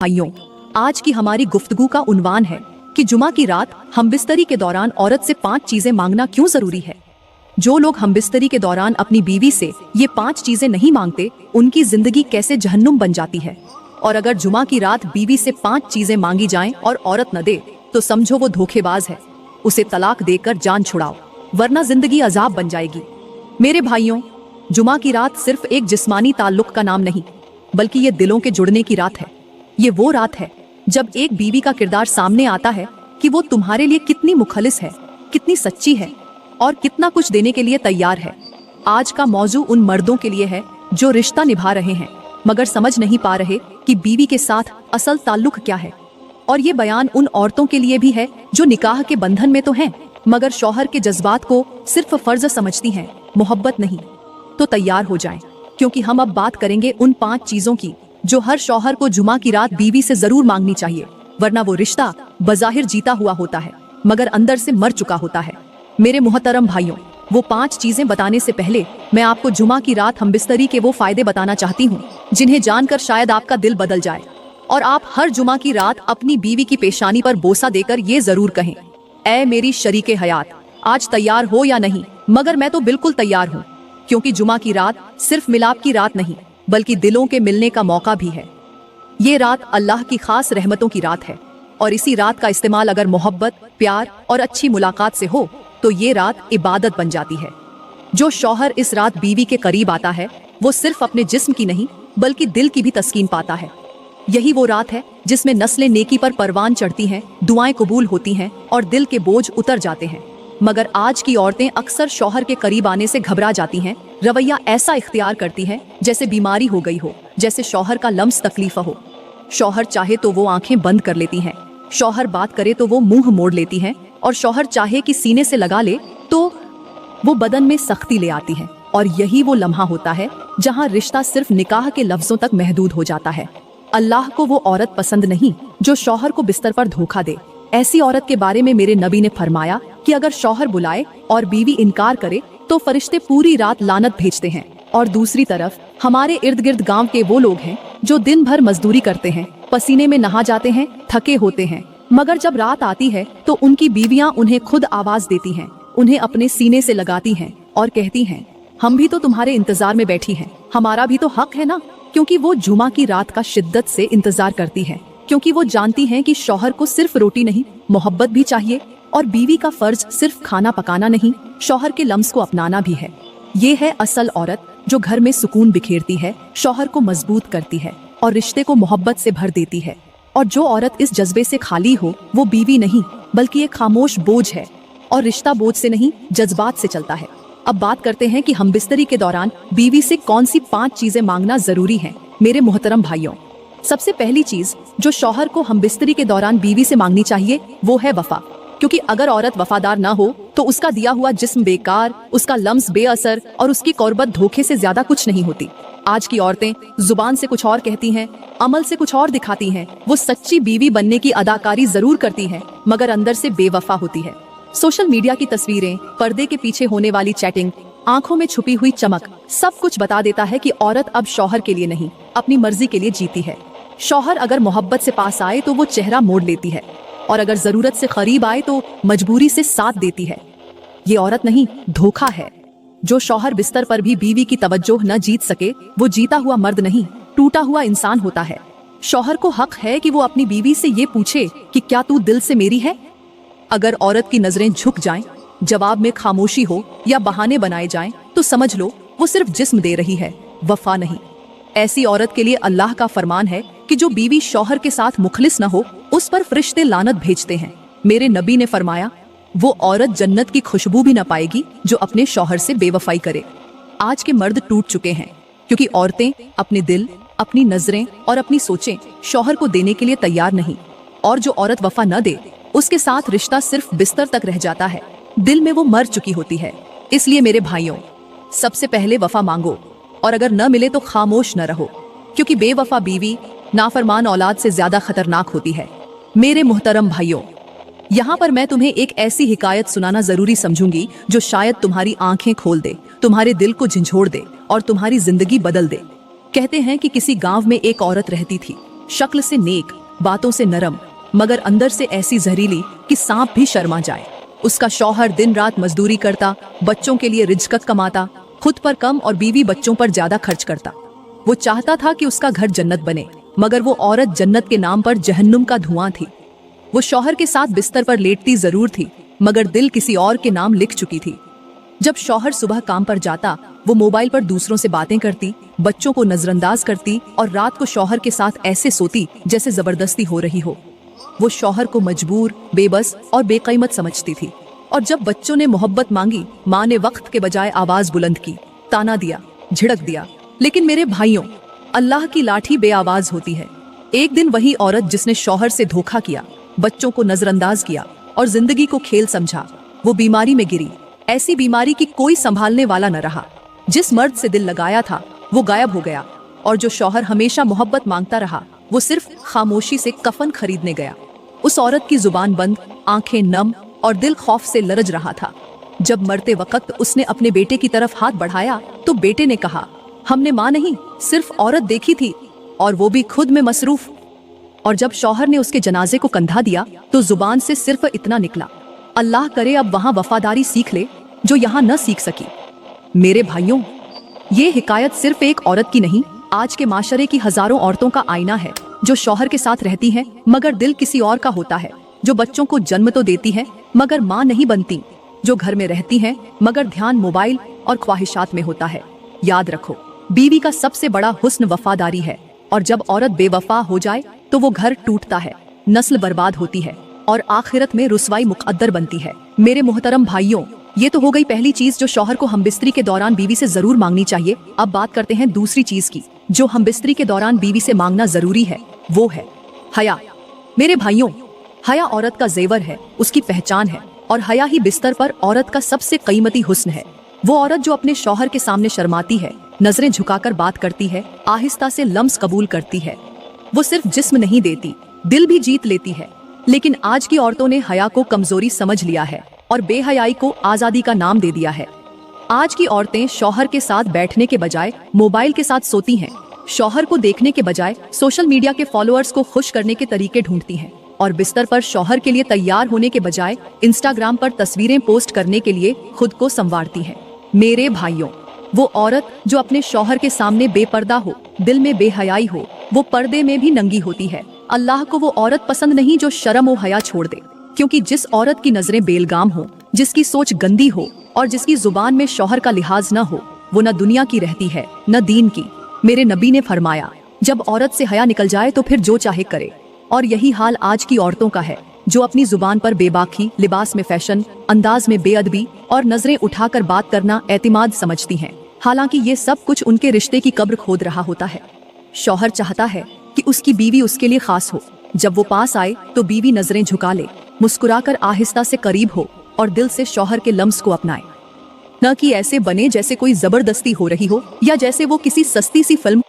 भाइयों, आज की हमारी गुफ्तगू का उन्वान है कि जुमा की रात हमबिस्तरी के दौरान औरत से 5 चीजें मांगना क्यों जरूरी है। जो लोग हमबिस्तरी के दौरान अपनी बीवी से ये 5 चीजें नहीं मांगते, उनकी जिंदगी कैसे जहन्नुम बन जाती है। और अगर जुमा की रात बीवी से 5 चीजें मांगी जाएं और औरत न दे, तो समझो वो धोखेबाज है। उसे तलाक देकर जान छुड़ाओ, वरना जिंदगी अजाब बन जाएगी। मेरे भाइयों, जुमा की रात सिर्फ एक जिस्मानी ताल्लुक का नाम नहीं, बल्कि ये दिलों के जुड़ने की रात है। ये वो रात है जब एक बीवी का किरदार सामने आता है कि वो तुम्हारे लिए कितनी मुखलिस है, कितनी सच्ची है और कितना कुछ देने के लिए तैयार है। आज का मौजू उन मर्दों के लिए है जो रिश्ता निभा रहे हैं मगर समझ नहीं पा रहे कि बीवी के साथ असल ताल्लुक क्या है। और ये बयान उन औरतों के लिए भी है जो निकाह के बंधन में तो हैं मगर शौहर के जज्बात को सिर्फ फर्ज समझती हैं, मोहब्बत नहीं। तो तैयार हो जाएं, क्योंकि हम अब बात करेंगे उन 5 चीजों की जो हर शौहर को जुमा की रात बीवी से जरूर मांगनी चाहिए, वरना वो रिश्ता बज़ाहिर जीता हुआ होता है मगर अंदर से मर चुका होता है। मेरे मुहतरम भाइयों, वो 5 चीजें बताने से पहले मैं आपको जुमा की रात हमबिस्तरी के वो फायदे बताना चाहती हूँ जिन्हें जानकर शायद आपका दिल बदल जाए और आप हर जुमा की रात अपनी बीवी की पेशानी पर बोसा देकर ये जरूर कहें, ऐ मेरी शरीके हयात, आज तैयार हो या नहीं? मगर मैं तो बिल्कुल तैयार हूँ, क्योंकि जुमा की रात सिर्फ मिलाप की रात नहीं बल्कि दिलों के मिलने का मौका भी है। ये रात अल्लाह की खास रहमतों की रात है और इसी रात का इस्तेमाल अगर मोहब्बत, प्यार और अच्छी मुलाकात से हो तो ये रात इबादत बन जाती है। जो शौहर इस रात बीवी के करीब आता है वो सिर्फ अपने जिस्म की नहीं बल्कि दिल की भी तस्कीन पाता है। यही वो रात है जिसमें नस्लें नेकी पर परवान चढ़ती हैं, दुआएं कबूल होती हैं और दिल के बोझ उतर जाते हैं। मगर आज की औरतें अक्सर शौहर के करीब आने से घबरा जाती हैं, रवैया ऐसा इख्तियार करती हैं जैसे बीमारी हो गई हो, जैसे शौहर का लम्स तकलीफ हो। शौहर चाहे तो वो आंखें बंद कर लेती हैं, शौहर बात करे तो वो मुंह मोड़ लेती हैं और शौहर चाहे कि सीने से लगा ले तो वो बदन में सख्ती ले आती हैं। और यही वो लम्हा होता है जहां रिश्ता सिर्फ निकाह के लफ्जों तक महदूद हो जाता है। अल्लाह को वो औरत पसंद नहीं जो शौहर को बिस्तर पर धोखा दे। ऐसी औरत के बारे में मेरे नबी ने फरमाया कि अगर शौहर बुलाए और बीवी इनकार करे तो फरिश्ते पूरी रात लानत भेजते हैं। और दूसरी तरफ हमारे इर्द गिर्द गांव के वो लोग हैं जो दिन भर मजदूरी करते हैं, पसीने में नहा जाते हैं, थके होते हैं, मगर जब रात आती है तो उनकी बीवियां उन्हें खुद आवाज देती हैं, उन्हें अपने सीने से लगाती हैं और कहती हैं, हम भी तो तुम्हारे इंतजार में बैठी हैं, हमारा भी तो हक है ना। क्योंकि वो जुमा की रात का शिद्दत से इंतजार करती हैं, क्योंकि वो जानती हैं कि शौहर को सिर्फ रोटी नहीं मोहब्बत भी चाहिए और बीवी का फर्ज सिर्फ खाना पकाना नहीं, शौहर के लम्स को अपनाना भी है। ये है असल औरत जो घर में सुकून बिखेरती है, शौहर को मजबूत करती है और रिश्ते को मोहब्बत से भर देती है। और जो औरत इस जज्बे से खाली हो वो बीवी नहीं बल्कि एक खामोश बोझ है, और रिश्ता बोझ से नहीं जज्बात से चलता है। अब बात करते हैं कि हमबिस्तरी के दौरान बीवी से कौन सी 5 चीजें मांगना जरूरी है। मेरे मुहतरम भाइयों, सबसे पहली चीज जो शौहर को हमबिस्तरी के दौरान बीवी से मांगनी चाहिए वो है वफा। क्योंकि अगर औरत वफादार ना हो तो उसका दिया हुआ जिस्म बेकार, उसका लम्स बेअसर और उसकी कुर्बत धोखे से ज्यादा कुछ नहीं होती। आज की औरतें जुबान से कुछ और कहती हैं, अमल से कुछ और दिखाती हैं। वो सच्ची बीवी बनने की अदाकारी जरूर करती हैं मगर अंदर से बेवफा होती है। सोशल मीडिया की तस्वीरें, पर्दे के पीछे होने वाली चैटिंग, आंखों में छुपी हुई चमक सब कुछ बता देता है कि औरत अब शौहर के लिए नहीं अपनी मर्जी के लिए जीती है। शौहर अगर मोहब्बत से पास आए तो वो चेहरा मोड़ लेती है और अगर जरूरत से करीब आए तो मजबूरी से साथ देती है। ये औरत नहीं, धोखा है। जो शौहर बिस्तर पर भी बीवी की तवज्जो न जीत सके वो जीता हुआ मर्द नहीं, टूटा हुआ इंसान होता है। शौहर को हक है कि वो अपनी बीवी से ये पूछे कि क्या तू दिल से मेरी है। अगर औरत की नजरें झुक जाएं, जवाब में खामोशी हो या बहाने बनाए जाएं, तो समझ लो वो सिर्फ जिस्म दे रही है, वफा नहीं। ऐसी औरत के लिए अल्लाह का फरमान है कि जो बीवी शौहर के साथ मुखलिस न हो उस पर फरिश्ते लानत भेजते हैं। मेरे नबी ने फरमाया, वो औरत जन्नत की खुशबू भी न पाएगी जो अपने शौहर से बेवफाई करे। आज के मर्द टूट चुके हैं क्योंकि औरतें अपने दिल, अपनी नजरें और अपनी सोचें शौहर को देने के लिए तैयार नहीं। और जो औरत वफा न दे उसके साथ रिश्ता सिर्फ बिस्तर तक रह जाता है, दिल में वो मर चुकी होती है। इसलिए मेरे भाइयों, सबसे पहले वफा मांगो और अगर न मिले तो खामोश न रहो, क्योंकि बेवफा बीवी नाफरमान औलाद से ज्यादा खतरनाक होती है। मेरे मुहतरम भाइयों, यहाँ पर मैं तुम्हें एक ऐसी हिकायत सुनाना जरूरी समझूंगी जो शायद तुम्हारी आंखें खोल दे, तुम्हारे दिल को झंझोड़ दे और तुम्हारी जिंदगी बदल दे। कहते हैं कि किसी गांव में एक औरत रहती थी। शक्ल से नेक, बातों से नरम, मगर अंदर से ऐसी जहरीली कि सांप भी शर्मा जाए। उसका शौहर दिन रात मजदूरी करता, बच्चों के लिए रिज़्क़ कमाता, खुद पर कम और बीवी बच्चों पर ज्यादा खर्च करता। वो चाहता था कि उसका घर जन्नत बने, मगर वो औरत जन्नत के नाम पर जहन्नुम का धुआं थी। वो शौहर के साथ बिस्तर पर लेटती जरूर थी, मगर दिल किसी और के नाम लिख चुकी थी। जब शौहर सुबह काम पर जाता, वो मोबाइल पर दूसरों से बातें करती, बच्चों को नजरअंदाज करती और रात को शौहर के साथ ऐसे सोती जैसे जबरदस्ती हो रही हो। वो शौहर को मजबूर, बेबस और बेक़ीमत समझती थी। और जब बच्चों ने मोहब्बत मांगी, माँ ने वक्त के बजाय आवाज बुलंद की, ताना दिया, झिड़क दिया। लेकिन मेरे भाइयों, अल्लाह की लाठी बेआवाज होती है। एक दिन वही औरत जिसने शौहर से धोखा किया, बच्चों को नजरअंदाज किया और जिंदगी को खेल समझा, वो बीमारी में गिरी। ऐसी बीमारी की कोई संभालने वाला न रहा। जिस मर्द से दिल लगाया था वो गायब हो गया, और जो शौहर हमेशा मोहब्बत मांगता रहा वो सिर्फ खामोशी से कफन खरीदने गया। उस औरत की जुबान बंद, आंखें नम और दिल खौफ से लरज रहा था। जब मरते वक्त उसने अपने बेटे की तरफ हाथ बढ़ाया तो बेटे ने कहा, हमने माँ नहीं, सिर्फ औरत देखी थी, और वो भी खुद में मसरूफ। और जब शौहर ने उसके जनाजे को कंधा दिया तो जुबान से सिर्फ इतना निकला, अल्लाह करे अब वहां वफादारी सीख ले जो यहाँ न सीख सकी। मेरे भाइयों, ये हिकायत सिर्फ एक औरत की नहीं, आज के माशरे की हजारों औरतों का आईना है, जो शौहर के साथ रहती हैं मगर दिल किसी और का होता है, जो बच्चों को जन्म तो देती है मगर माँ नहीं बनती, जो घर में रहती हैं मगर ध्यान मोबाइल और ख्वाहिशात में होता है। याद रखो, बीवी का सबसे बड़ा हुस्न वफादारी है, और जब औरत बेवफा हो जाए तो वो घर टूटता है, नस्ल बर्बाद होती है और आखिरत में रुसवाई मुकद्दर बनती है। मेरे मोहतरम भाइयों, ये तो हो गई पहली चीज जो शौहर को हमबिस्तरी के दौरान बीवी से जरूर मांगनी चाहिए। अब बात करते हैं दूसरी चीज की, जो हमबिस्तरी के दौरान बीवी से मांगना जरूरी है, वो है हया। मेरे भाइयों, हया औरत का जेवर है, उसकी पहचान है, और हया ही बिस्तर पर औरत का सबसे कीमती हुस्न है। वो औरत जो अपने शौहर के सामने शर्माती है, नजरें झुकाकर बात करती है, आहिस्ता से लम्स कबूल करती है। वो सिर्फ जिस्म नहीं देती, दिल भी जीत लेती है। लेकिन आज की औरतों ने हया को कमजोरी समझ लिया है और बेहयाई को आजादी का नाम दे दिया है। आज की औरतें शौहर के साथ बैठने के बजाय मोबाइल के साथ सोती हैं, शौहर को देखने के बजाय सोशल मीडिया के फॉलोअर्स को खुश करने के तरीके ढूंढती हैं, और बिस्तर पर शौहर के लिए तैयार होने के बजाय इंस्टाग्राम पर तस्वीरें पोस्ट करने के लिए खुद को संवारती हैं। मेरे भाइयों, वो औरत जो अपने शौहर के सामने बेपर्दा हो, दिल में बेहयाई हो, वो पर्दे में भी नंगी होती है। अल्लाह को वो औरत पसंद नहीं जो शर्म और हया छोड़ दे, क्योंकि जिस औरत की नजरें बेलगाम हो, जिसकी सोच गंदी हो और जिसकी जुबान में शौहर का लिहाज न हो, वो न दुनिया की रहती है न दीन की। मेरे नबी ने फरमाया, जब औरत से हया निकल जाए तो फिर जो चाहे करे। और यही हाल आज की औरतों का है, जो अपनी जुबान पर बेबाकी, लिबास में फैशन, अंदाज में बेअदबी और नजरें उठाकर बात करना एतिमाद समझती हैं। हालांकि ये सब कुछ उनके रिश्ते की कब्र खोद रहा होता है। शौहर चाहता है कि उसकी बीवी उसके लिए खास हो। जब वो पास आए तो बीवी नजरें झुका ले, मुस्कुराकर आहिस्ता से करीब हो और दिल से शौहर के लम्स को अपनाए, न कि ऐसे बने जैसे कोई जबरदस्ती हो रही हो या जैसे वो किसी सस्ती सी फिल्म